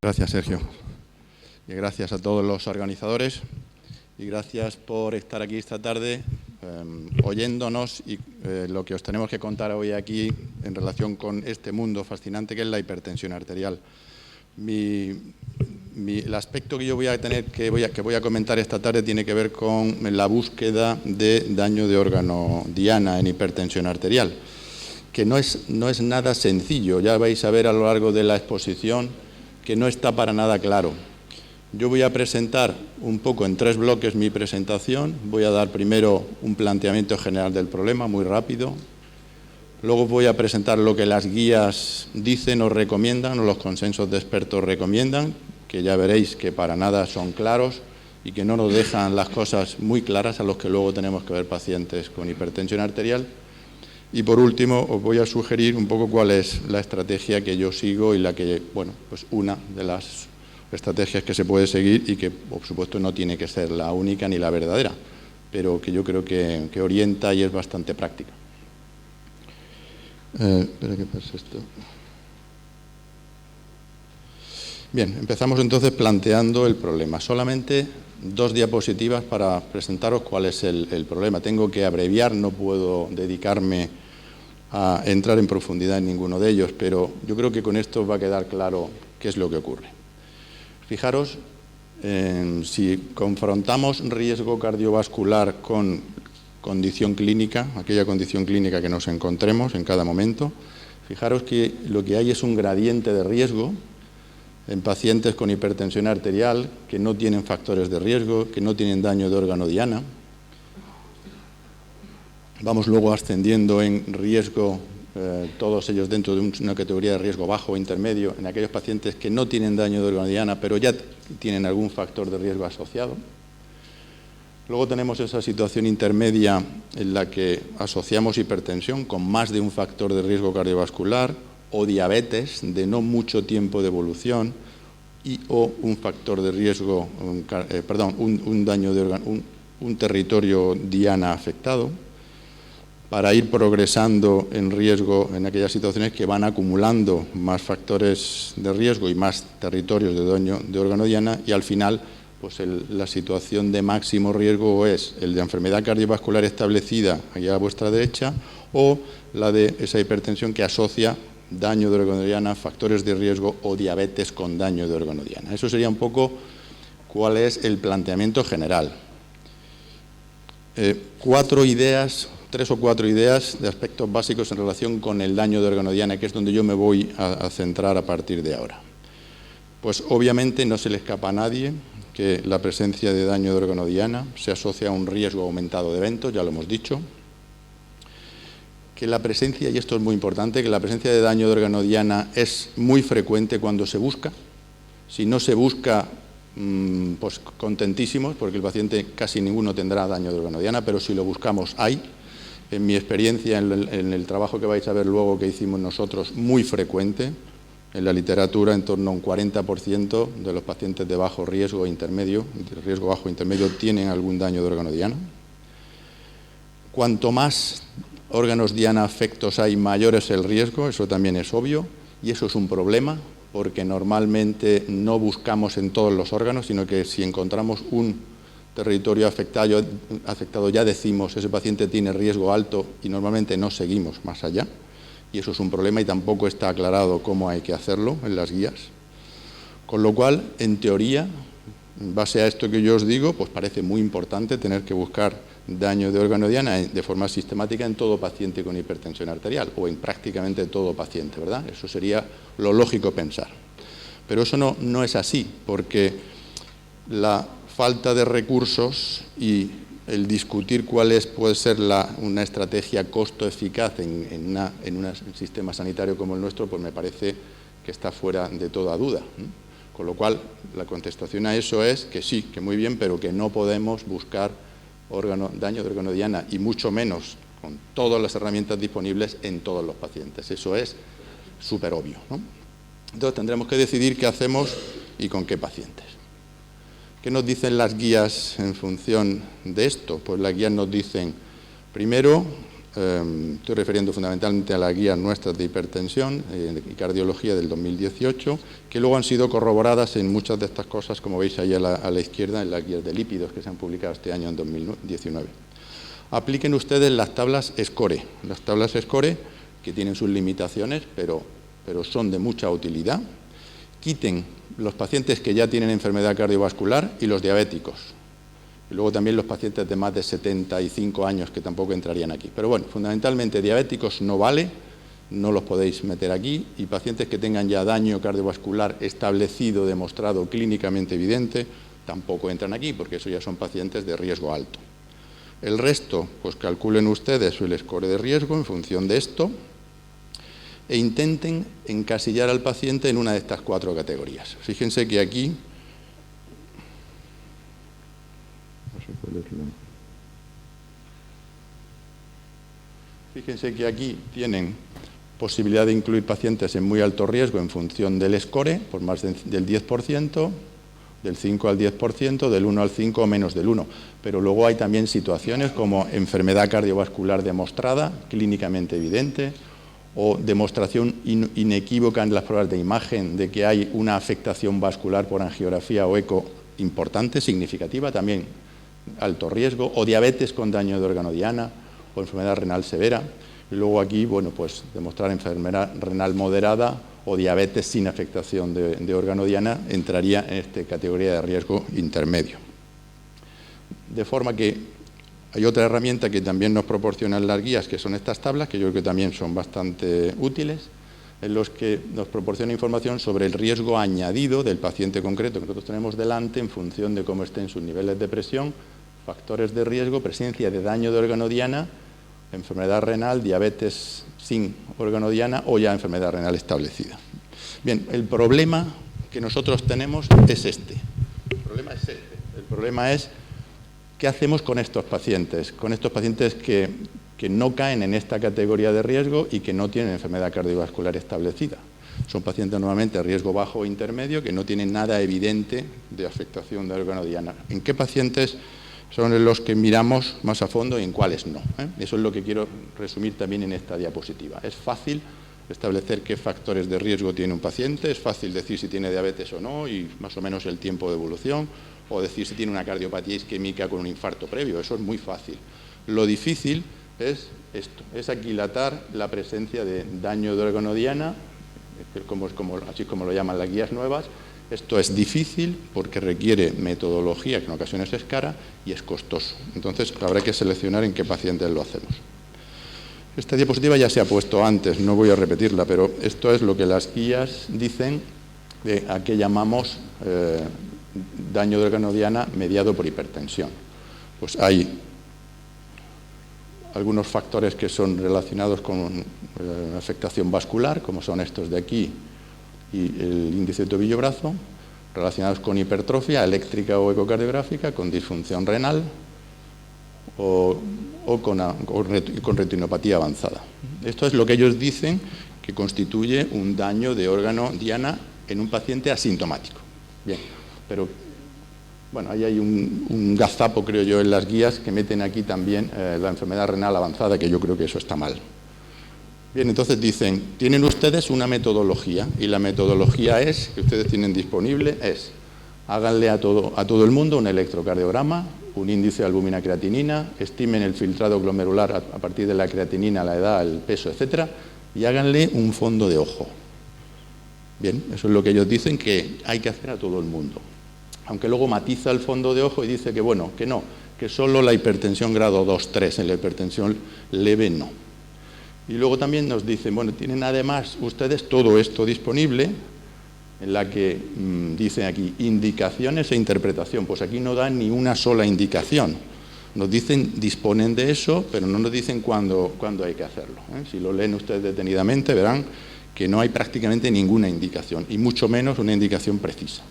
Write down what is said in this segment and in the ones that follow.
Gracias, Sergio. Y gracias a todos los organizadores y gracias por estar aquí esta tarde oyéndonos y lo que os tenemos que contar hoy aquí en relación con este mundo fascinante que es la hipertensión arterial. El aspecto que yo voy a tener, que voy a comentar esta tarde tiene que ver con la búsqueda de daño de órgano diana en hipertensión arterial, que no es nada sencillo. Ya vais a ver a lo largo de la exposición que no está para nada claro. Yo voy a presentar un poco en 3 bloques mi presentación. Voy a dar primero un planteamiento general del problema, muy rápido. Luego voy a presentar lo que las guías dicen o recomiendan, o los consensos de expertos recomiendan, que ya veréis que para nada son claros y que no nos dejan las cosas muy claras a los que luego tenemos que ver pacientes con hipertensión arterial. Y por último, os voy a sugerir un poco cuál es la estrategia que yo sigo y la que, bueno, pues una de las estrategias que se puede seguir y que, por supuesto, no tiene que ser la única ni la verdadera, pero que yo creo que orienta y es bastante práctica. Espera que pase esto. Bien, empezamos entonces planteando el problema. Solamente 2 diapositivas para presentaros cuál es el problema. Tengo que abreviar, no puedo dedicarme a entrar en profundidad en ninguno de ellos, pero yo creo que con esto va a quedar claro qué es lo que ocurre. Fijaros, si confrontamos riesgo cardiovascular con condición clínica, aquella condición clínica que nos encontremos en cada momento, fijaros que lo que hay es un gradiente de riesgo en pacientes con hipertensión arterial que no tienen factores de riesgo, que no tienen daño de órgano diana. Vamos luego ascendiendo en riesgo, todos ellos dentro de una categoría de riesgo bajo o intermedio, en aquellos pacientes que no tienen daño de órgano diana, pero ya tienen algún factor de riesgo asociado. Luego tenemos esa situación intermedia en la que asociamos hipertensión con más de un factor de riesgo cardiovascular o diabetes de no mucho tiempo de evolución o un factor de riesgo, un daño de órgano, un territorio diana afectado, para ir progresando en riesgo en aquellas situaciones que van acumulando más factores de riesgo y más territorios de daño de órgano diana y al final pues la situación de máximo riesgo es el de enfermedad cardiovascular establecida aquí a vuestra derecha o la de esa hipertensión que asocia daño de órgano diana, factores de riesgo o diabetes con daño de órgano diana. Eso sería un poco cuál es el planteamiento general. 3 o 4 ideas de aspectos básicos en relación con el daño de órgano diana, que es donde yo me voy a centrar a partir de ahora. Pues obviamente no se le escapa a nadie que la presencia de daño de órgano diana se asocia a un riesgo aumentado de eventos, ya lo hemos dicho. Que la presencia, y esto es muy importante, que la presencia de daño de órgano diana es muy frecuente cuando se busca. Si no se busca, pues contentísimos, porque el paciente casi ninguno tendrá daño de órgano diana, pero si lo buscamos hay. En mi experiencia, en el trabajo que vais a ver luego que hicimos nosotros, muy frecuente. En la literatura, en torno a un 40% de los pacientes de bajo riesgo intermedio, de riesgo bajo intermedio, tienen algún daño de órgano diana. Cuanto más órganos diana afectos hay, mayor es el riesgo, eso también es obvio, y eso es un problema, porque normalmente no buscamos en todos los órganos, sino que si encontramos un territorio afectado ya decimos ese paciente tiene riesgo alto y normalmente no seguimos más allá, y eso es un problema y tampoco está aclarado cómo hay que hacerlo en las guías. Con lo cual, en teoría, en base a esto que yo os digo, pues parece muy importante tener que buscar daño de órgano diana de forma sistemática en todo paciente con hipertensión arterial o en prácticamente todo paciente, ¿verdad? Eso sería lo lógico pensar. Pero eso no es así, porque la falta de recursos y el discutir cuál puede ser una estrategia costo-eficaz en un sistema sanitario como el nuestro, pues me parece que está fuera de toda duda. Con lo cual, la contestación a eso es que sí, que muy bien, pero que no podemos buscar daño de órgano diana y mucho menos con todas las herramientas disponibles en todos los pacientes. Eso es súper obvio, ¿no? Entonces tendremos que decidir qué hacemos y con qué pacientes. ¿Qué nos dicen las guías en función de esto? Pues las guías nos dicen, primero, estoy refiriendo fundamentalmente a las guías nuestras de hipertensión y cardiología del 2018, que luego han sido corroboradas en muchas de estas cosas, como veis ahí a la izquierda, en las guías de lípidos que se han publicado este año en 2019. Apliquen ustedes las tablas SCORE. Las tablas SCORE, que tienen sus limitaciones, pero son de mucha utilidad. Quiten los pacientes que ya tienen enfermedad cardiovascular y los diabéticos. Y luego también los pacientes de más de 75 años, que tampoco entrarían aquí. Pero bueno, fundamentalmente diabéticos no vale, no los podéis meter aquí, y pacientes que tengan ya daño cardiovascular establecido, demostrado, clínicamente evidente, tampoco entran aquí, porque eso ya son pacientes de riesgo alto. El resto, pues calculen ustedes el score de riesgo en función de esto e intenten encasillar al paciente en una de estas 4 categorías. Fíjense que aquí... Fíjense que aquí tienen posibilidad de incluir pacientes en muy alto riesgo en función del score, por más del 10%, del 5 al 10%, del 1 al 5 o menos del 1. Pero luego hay también situaciones como enfermedad cardiovascular demostrada, clínicamente evidente, o demostración inequívoca en las pruebas de imagen de que hay una afectación vascular por angiografía o eco importante, significativa, también alto riesgo, o diabetes con daño de órgano diana, o enfermedad renal severa. Y luego aquí, bueno, pues demostrar enfermedad renal moderada o diabetes sin afectación de órgano diana entraría en esta categoría de riesgo intermedio. De forma que hay otra herramienta que también nos proporcionan las guías, que son estas tablas, que yo creo que también son bastante útiles, en los que nos proporciona información sobre el riesgo añadido del paciente concreto que nosotros tenemos delante en función de cómo estén sus niveles de presión, factores de riesgo, presencia de daño de órgano diana, enfermedad renal, diabetes sin órgano diana o ya enfermedad renal establecida. Bien, el problema que nosotros tenemos es este. El problema es este. El problema es qué hacemos con estos pacientes que no caen en esta categoría de riesgo y que no tienen enfermedad cardiovascular establecida. Son pacientes normalmente de riesgo bajo o intermedio que no tienen nada evidente de afectación del órgano diana. ¿En qué pacientes son los que miramos más a fondo y en cuáles no? Eso es lo que quiero resumir también en esta diapositiva. Es fácil establecer qué factores de riesgo tiene un paciente, es fácil decir si tiene diabetes o no y más o menos el tiempo de evolución, o decir si tiene una cardiopatía isquémica con un infarto previo. Eso es muy fácil. Lo difícil es esto, es aquilatar la presencia de daño de órgano diana, así como lo llaman las guías nuevas. Esto es difícil porque requiere metodología, que en ocasiones es cara, y es costoso. Entonces habrá que seleccionar en qué pacientes lo hacemos. Esta diapositiva ya se ha puesto antes, no voy a repetirla, pero esto es lo que las guías dicen de a qué llamamos daño de órgano diana mediado por hipertensión. Pues hay algunos factores que son relacionados con afectación vascular, como son estos de aquí, y el índice de tobillo-brazo, relacionados con hipertrofia eléctrica o ecocardiográfica, con disfunción renal o con retinopatía avanzada. Esto es lo que ellos dicen que constituye un daño de órgano diana en un paciente asintomático. Bien, pero bueno, ahí hay un gazapo, creo yo, en las guías que meten aquí también la enfermedad renal avanzada, que yo creo que eso está mal. Bien, entonces dicen, tienen ustedes una metodología, y la metodología es, que ustedes tienen disponible, es, háganle a todo el mundo un electrocardiograma, un índice de albúmina creatinina, estimen el filtrado glomerular a partir de la creatinina, la edad, el peso, etcétera, y háganle un fondo de ojo. Bien, eso es lo que ellos dicen que hay que hacer a todo el mundo. Aunque luego matiza el fondo de ojo y dice que bueno, que no, que solo la hipertensión grado 2-3, en la hipertensión leve no. Y luego también nos dicen, bueno, tienen además ustedes todo esto disponible, en la que dicen aquí indicaciones e interpretación. Pues aquí no dan ni una sola indicación. Nos dicen, disponen de eso, pero no nos dicen cuándo hay que hacerlo. Si lo leen ustedes detenidamente, verán que no hay prácticamente ninguna indicación, y mucho menos una indicación precisa.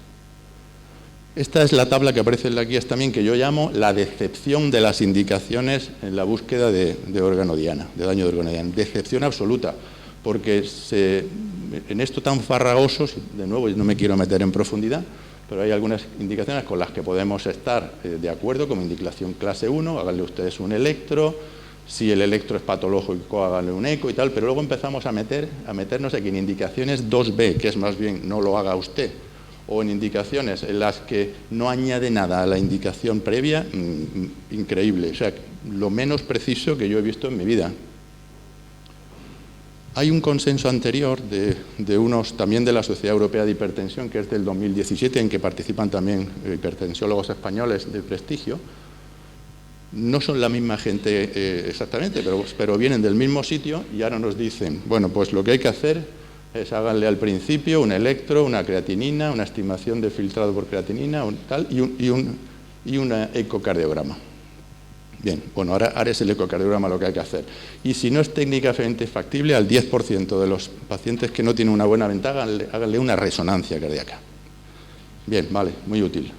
Esta es la tabla que aparece en las guías también, que yo llamo la decepción de las indicaciones en la búsqueda de órgano diana, de daño de órgano diana. Decepción absoluta, porque en esto tan farragoso, de nuevo no me quiero meter en profundidad, pero hay algunas indicaciones con las que podemos estar de acuerdo, como indicación clase 1, háganle ustedes un electro, Si el electro es patológico, háganle un eco y tal, pero luego empezamos a meternos aquí en indicaciones 2B, que es más bien no lo haga usted, o en indicaciones en las que no añade nada a la indicación previa, increíble, o sea, lo menos preciso que yo he visto en mi vida. Hay un consenso anterior de unos, también de la Sociedad Europea de Hipertensión, que es del 2017, en que participan también hipertensiólogos españoles de prestigio. No son la misma gente exactamente, pero vienen del mismo sitio y ahora nos dicen, bueno, pues lo que hay que hacer es háganle al principio un electro, una creatinina, una estimación de filtrado por creatinina y un ecocardiograma. Bien, bueno, ahora es el ecocardiograma lo que hay que hacer. Y si no es técnicamente factible, al 10% de los pacientes que no tienen una buena ventaja, háganle una resonancia cardíaca. Bien, vale, muy útil.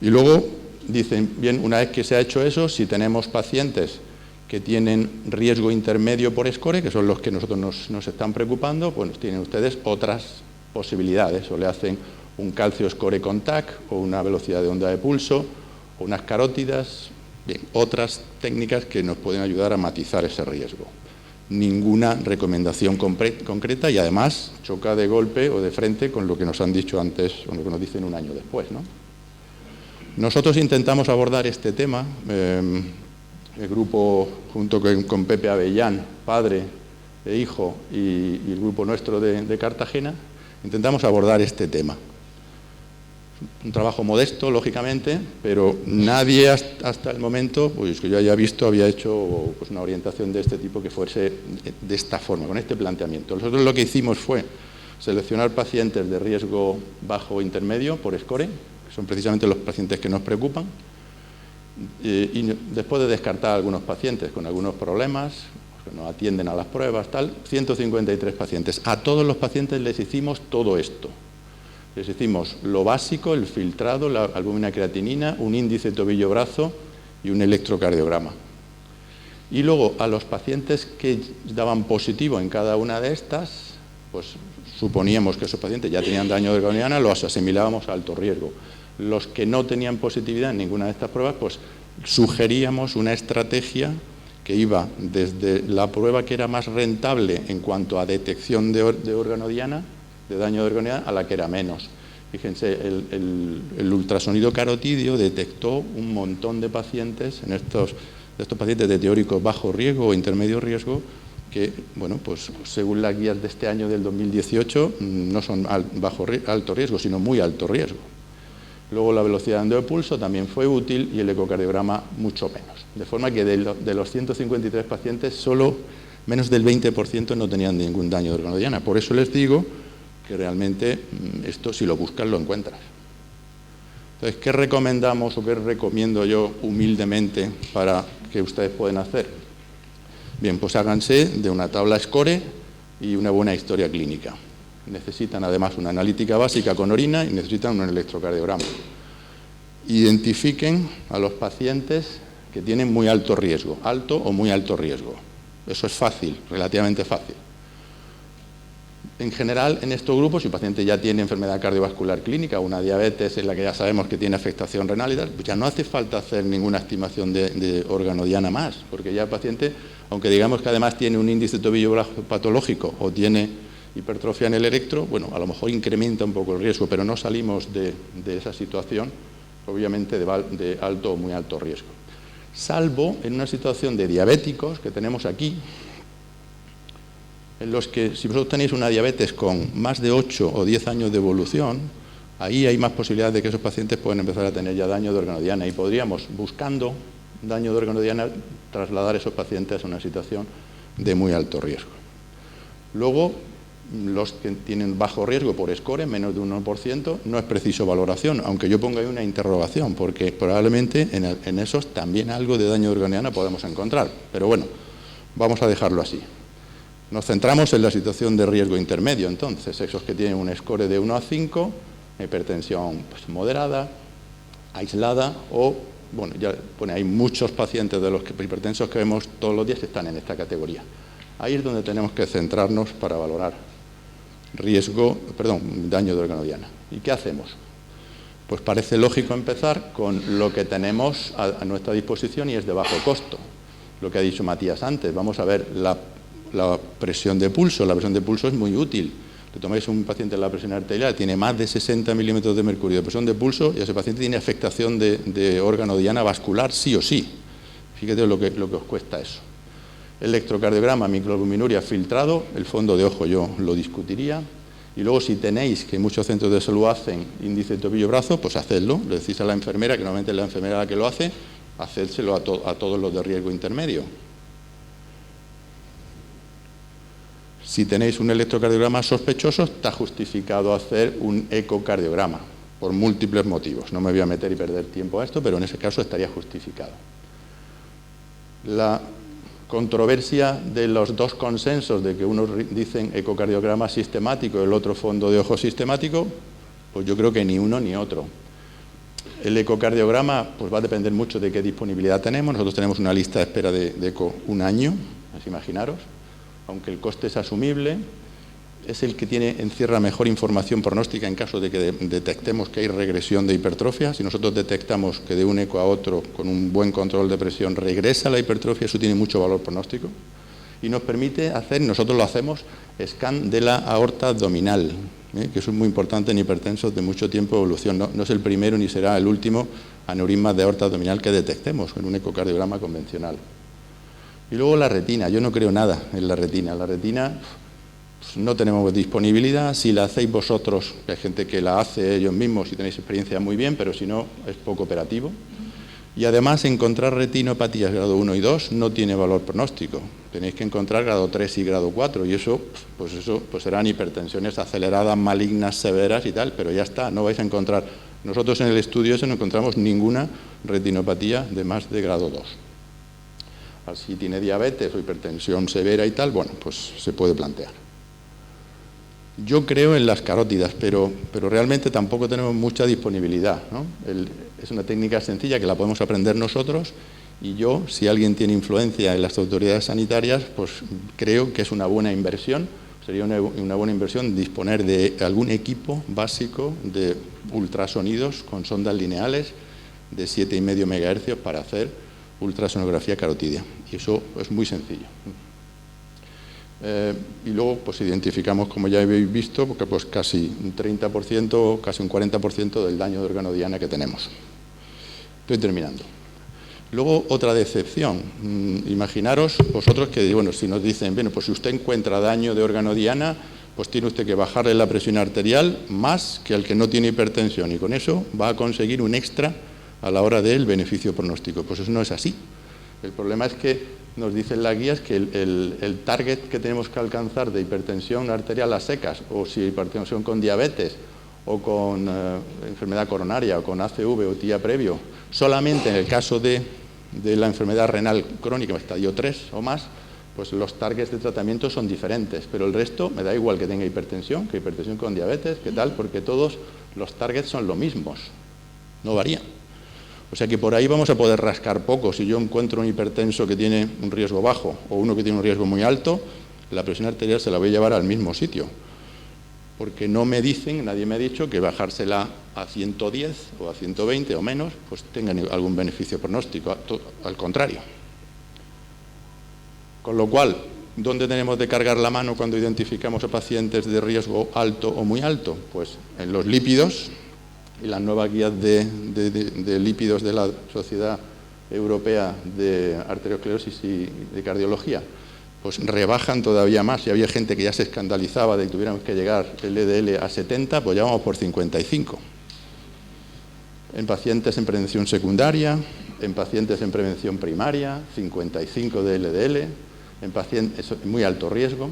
Y luego dicen, bien, una vez que se ha hecho eso, si tenemos pacientes que tienen riesgo intermedio por score, que son los que nosotros nos están preocupando, pues tienen ustedes otras posibilidades, o le hacen un calcio score con TAC, o una velocidad de onda de pulso, o unas carótidas, bien, otras técnicas que nos pueden ayudar a matizar ese riesgo. Ninguna recomendación concreta y además choca de golpe o de frente con lo que nos han dicho antes, o lo que nos dicen un año después, ¿no? Nosotros intentamos abordar este tema, el grupo junto con Pepe Avellán, padre e hijo, y el grupo nuestro de Cartagena, intentamos abordar este tema. Un trabajo modesto, lógicamente, pero nadie hasta el momento, pues que yo haya visto, había hecho pues, una orientación de este tipo que fuese de esta forma, con este planteamiento. Nosotros lo que hicimos fue seleccionar pacientes de riesgo bajo o intermedio por score, que son precisamente los pacientes que nos preocupan, y después de descartar algunos pacientes con algunos problemas, que no atienden a las pruebas, tal, 153 pacientes. A todos los pacientes les hicimos todo esto. Les hicimos lo básico, el filtrado, la albúmina creatinina, un índice tobillo-brazo y un electrocardiograma. Y luego a los pacientes que daban positivo en cada una de estas, pues suponíamos que esos pacientes ya tenían daño de gangliana, los asimilábamos a alto riesgo. Los que no tenían positividad en ninguna de estas pruebas, pues sugeríamos una estrategia que iba desde la prueba que era más rentable en cuanto a detección de órgano diana, de daño de órgano diana, a la que era menos. Fíjense, el ultrasonido carotidio detectó un montón de pacientes, de estos pacientes de teórico bajo riesgo o intermedio riesgo, que, bueno, pues según las guías de este año del 2018, no son alto riesgo, sino muy alto riesgo. Luego la velocidad de onda de pulso también fue útil y el ecocardiograma mucho menos. De forma que de los 153 pacientes, solo menos del 20% no tenían ningún daño de órgano diana. Por eso les digo que realmente esto, si lo buscas, lo encuentras. Entonces, ¿qué recomendamos o qué recomiendo yo humildemente para que ustedes puedan hacer? Bien, pues háganse de una tabla score y una buena historia clínica. Necesitan además una analítica básica con orina y necesitan un electrocardiograma. Identifiquen a los pacientes que tienen muy alto riesgo, alto o muy alto riesgo. Eso es fácil, relativamente fácil. En general, en estos grupos, si el paciente ya tiene enfermedad cardiovascular clínica, una diabetes en la que ya sabemos que tiene afectación renal y tal, pues ya no hace falta hacer ninguna estimación de órgano diana más, porque ya el paciente, aunque digamos que además tiene un índice tobillo-brazo patológico o tiene hipertrofia en el electro, bueno, a lo mejor incrementa un poco el riesgo, pero no salimos de esa situación, obviamente de alto o muy alto riesgo. Salvo en una situación de diabéticos que tenemos aquí, en los que si vosotros tenéis una diabetes con más de 8 o 10 años de evolución, ahí hay más posibilidades de que esos pacientes puedan empezar a tener ya daño de órgano diana y podríamos, buscando daño de órgano diana, trasladar a esos pacientes a una situación de muy alto riesgo. Luego, los que tienen bajo riesgo por score, menos de un 1%, no es preciso valoración, aunque yo ponga ahí una interrogación, porque probablemente en esos también algo de daño de órgano diana podemos encontrar. Pero bueno, vamos a dejarlo así. Nos centramos en la situación de riesgo intermedio, entonces, esos que tienen un score de 1 a 5, hipertensión pues, moderada, aislada o, bueno, ya pone, hay muchos pacientes de los hipertensos que vemos todos los días que están en esta categoría. Ahí es donde tenemos que centrarnos para valorar daño de órgano diana. ¿Y qué hacemos? Pues parece lógico empezar con lo que tenemos a nuestra disposición y es de bajo costo. lo que ha dicho Matías antes. Vamos a ver la presión de pulso. La presión de pulso es muy útil. Le tomáis a un paciente la presión arterial, tiene más de 60 milímetros de mercurio de presión de pulso y ese paciente tiene afectación de órgano diana vascular sí o sí. Fíjate lo que os cuesta eso. Electrocardiograma, microalbuminuria filtrado, el fondo de ojo yo lo discutiría. Y luego si tenéis, que muchos centros de salud hacen índice tobillo-brazo, pues hacedlo. Le decís a la enfermera, que normalmente es la enfermera la que lo hace, hacédselo a todos los de riesgo intermedio. Si tenéis un electrocardiograma sospechoso, está justificado hacer un ecocardiograma, por múltiples motivos. No me voy a meter y perder tiempo a esto, pero en ese caso estaría justificado. La controversia de los dos consensos, de que unos dicen ecocardiograma sistemático y el otro fondo de ojo sistemático, pues yo creo que ni uno ni otro. El ecocardiograma pues va a depender mucho de qué disponibilidad tenemos. Nosotros tenemos una lista de espera de eco un año, así imaginaros. Aunque el coste es asumible, es el que encierra mejor información pronóstica en caso de que detectemos que hay regresión de hipertrofia. Si nosotros detectamos que de un eco a otro, con un buen control de presión, regresa la hipertrofia, eso tiene mucho valor pronóstico. Y nos permite hacer, nosotros lo hacemos, scan de la aorta abdominal, que eso es muy importante en hipertensos de mucho tiempo de evolución. No es el primero ni será el último aneurisma de aorta abdominal que detectemos en un ecocardiograma convencional. Y luego la retina, yo no creo nada en la retina. La retina pues, no tenemos disponibilidad. Si la hacéis vosotros, hay gente que la hace ellos mismos, si tenéis experiencia muy bien, pero si no, es poco operativo. Y además, encontrar retinopatías grado 1 y 2 no tiene valor pronóstico. Tenéis que encontrar grado 3 y grado 4, y eso serán hipertensiones aceleradas, malignas, severas y tal, pero ya está, no vais a encontrar. Nosotros en el estudio ese no encontramos ninguna retinopatía de más de grado 2. Si tiene diabetes o hipertensión severa y tal, bueno, pues se puede plantear. Yo creo en las carótidas, pero realmente tampoco tenemos mucha disponibilidad, ¿no? Es una técnica sencilla que la podemos aprender nosotros y yo, si alguien tiene influencia en las autoridades sanitarias, pues creo que es una buena inversión. Sería una buena inversión disponer de algún equipo básico de ultrasonidos con sondas lineales de 7,5 MHz para hacer ultrasonografía carotidia, y eso es muy sencillo. Y luego pues identificamos, como ya habéis visto, porque pues casi un 30%, casi un 40% del daño de órgano diana que tenemos. Estoy terminando. Luego otra decepción. Imaginaros vosotros que, bueno, si nos dicen, bueno, pues si usted encuentra daño de órgano diana, pues tiene usted que bajarle la presión arterial más que al que no tiene hipertensión, y con eso va a conseguir un extra a la hora del beneficio pronóstico. Pues eso no es así. El problema es que nos dicen las guías que el target que tenemos que alcanzar de hipertensión arterial a secas, o si hipertensión con diabetes, o con enfermedad coronaria, o con ACV o TIA previo, solamente en el caso de la enfermedad renal crónica, estadio 3 o más, pues los targets de tratamiento son diferentes, pero el resto me da igual que tenga hipertensión, que hipertensión con diabetes, que tal, porque todos los targets son los mismos, no varían. O sea que por ahí vamos a poder rascar poco. Si yo encuentro un hipertenso que tiene un riesgo bajo o uno que tiene un riesgo muy alto, la presión arterial se la voy a llevar al mismo sitio. Porque no me dicen, nadie me ha dicho que bajársela a 110 o a 120 o menos, pues tengan algún beneficio pronóstico, al contrario. Con lo cual, ¿dónde tenemos de cargar la mano cuando identificamos a pacientes de riesgo alto o muy alto? Pues en los lípidos. Y las nuevas guías de lípidos de la Sociedad Europea de Arteriosclerosis y de Cardiología, pues rebajan todavía más. Si había gente que ya se escandalizaba de que tuviéramos que llegar el LDL a 70, pues ya vamos por 55. En pacientes en prevención secundaria, en pacientes en prevención primaria, 55 de LDL, en pacientes muy alto riesgo,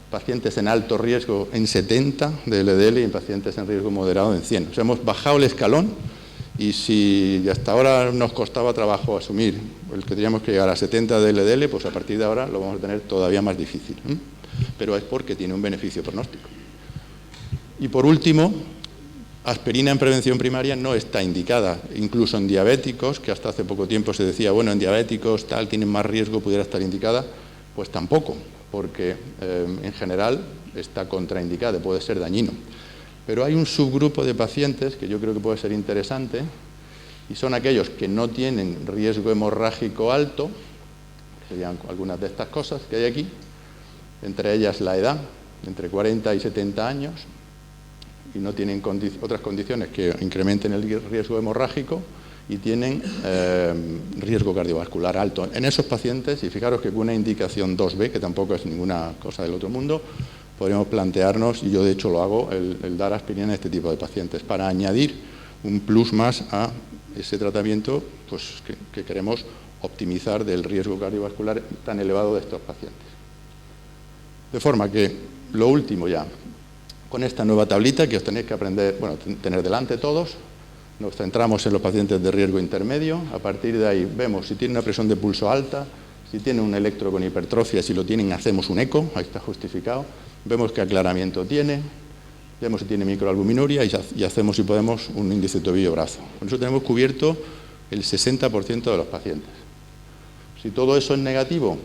pacientes en alto riesgo en 70 de LDL y en pacientes en riesgo moderado en 100. O sea, hemos bajado el escalón, y si hasta ahora nos costaba trabajo asumir el que teníamos que llegar a 70 de LDL, pues a partir de ahora lo vamos a tener todavía más difícil. Pero es porque tiene un beneficio pronóstico. Y por último, aspirina en prevención primaria no está indicada, incluso en diabéticos, que hasta hace poco tiempo se decía, bueno, en diabéticos tal, tienen más riesgo, pudiera estar indicada, pues tampoco, porque en general está contraindicada, puede ser dañino. Pero hay un subgrupo de pacientes que yo creo que puede ser interesante, y son aquellos que no tienen riesgo hemorrágico alto, Serían algunas de estas cosas que hay aquí, entre ellas la edad, entre 40 y 70 años, y no tienen otras condiciones que incrementen el riesgo hemorrágico y tienen riesgo cardiovascular alto. En esos pacientes, y fijaros que con una indicación 2B, que tampoco es ninguna cosa del otro mundo, podríamos plantearnos, y yo de hecho lo hago, el dar aspirina a este tipo de pacientes para añadir un plus más a ese tratamiento pues, que queremos optimizar del riesgo cardiovascular tan elevado de estos pacientes. De forma que, lo último ya, con esta nueva tablita que os tenéis que aprender, bueno, tener delante todos, nos centramos en los pacientes de riesgo intermedio. A partir de ahí vemos si tiene una presión de pulso alta, si tiene un electro con hipertrofia, si lo tienen hacemos un eco, ahí está justificado. Vemos qué aclaramiento tiene, vemos si tiene microalbuminuria y hacemos, si podemos, un índice tobillo-brazo. Con eso tenemos cubierto el 60% de los pacientes. Si todo eso es negativo,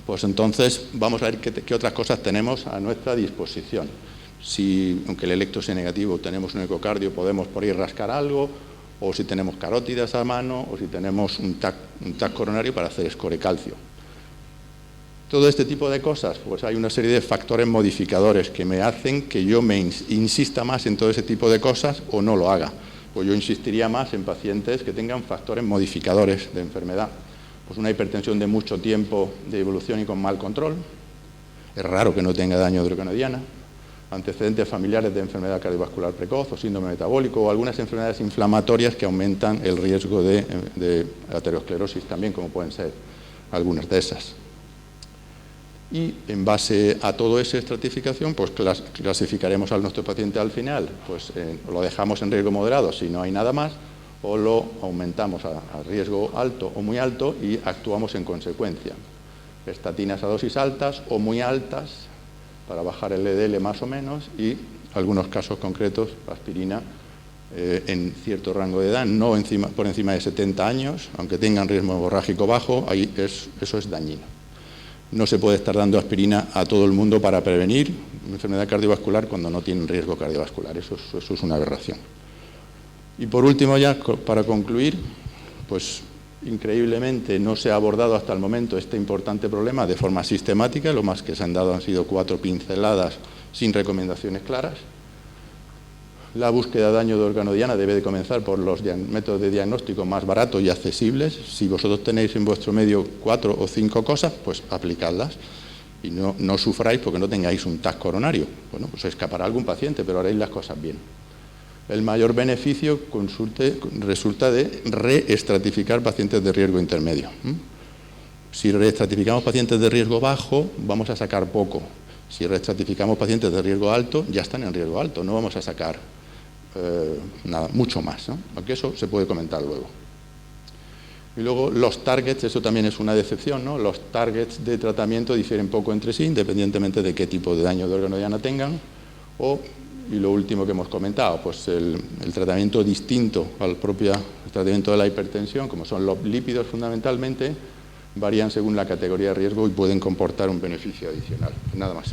pues entonces vamos a ver qué otras cosas tenemos a nuestra disposición. Si, aunque el electro sea negativo, tenemos un ecocardio, podemos por ahí rascar algo, o si tenemos carótidas a mano, o si tenemos un TAC coronario para hacer score calcio. Todo este tipo de cosas, pues hay una serie de factores modificadores que me hacen que yo me insista más en todo ese tipo de cosas o no lo haga. Pues yo insistiría más en pacientes que tengan factores modificadores de enfermedad. Pues una hipertensión de mucho tiempo de evolución y con mal control. Es raro que no tenga daño hidrocanodiana. Antecedentes familiares de enfermedad cardiovascular precoz o síndrome metabólico o algunas enfermedades inflamatorias que aumentan el riesgo de aterosclerosis también, como pueden ser algunas de esas. Y en base a toda esa estratificación, pues clasificaremos a nuestro paciente al final, pues lo dejamos en riesgo moderado si no hay nada más, o lo aumentamos a riesgo alto o muy alto y actuamos en consecuencia. Estatinas a dosis altas o muy altas, para bajar el LDL más o menos, y algunos casos concretos, aspirina en cierto rango de edad, no por encima de 70 años, aunque tengan riesgo hemorrágico bajo, ahí eso es dañino. No se puede estar dando aspirina a todo el mundo para prevenir enfermedad cardiovascular cuando no tienen riesgo cardiovascular, eso es una aberración. Y por último ya, para concluir, pues increíblemente no se ha abordado hasta el momento este importante problema de forma sistemática, lo más que se han dado han sido 4 pinceladas sin recomendaciones claras. La búsqueda de daño de órgano diana debe de comenzar por los métodos de diagnóstico más baratos y accesibles. Si vosotros tenéis en vuestro medio 4 o 5 cosas, pues aplicadlas y no sufráis porque no tengáis un TAC coronario. Bueno, pues escapará algún paciente, pero haréis las cosas bien. El mayor beneficio resulta de reestratificar pacientes de riesgo intermedio. Si reestratificamos pacientes de riesgo bajo, vamos a sacar poco. Si reestratificamos pacientes de riesgo alto, ya están en riesgo alto, no vamos a sacar nada, mucho más, ¿no? Aunque eso se puede comentar luego. Y luego los targets, eso también es una decepción, ¿no? Los targets de tratamiento difieren poco entre sí, independientemente de qué tipo de daño de órgano diana tengan, y lo último que hemos comentado, pues el tratamiento distinto al propio tratamiento de la hipertensión, como son los lípidos fundamentalmente, varían según la categoría de riesgo y pueden comportar un beneficio adicional. Nada más.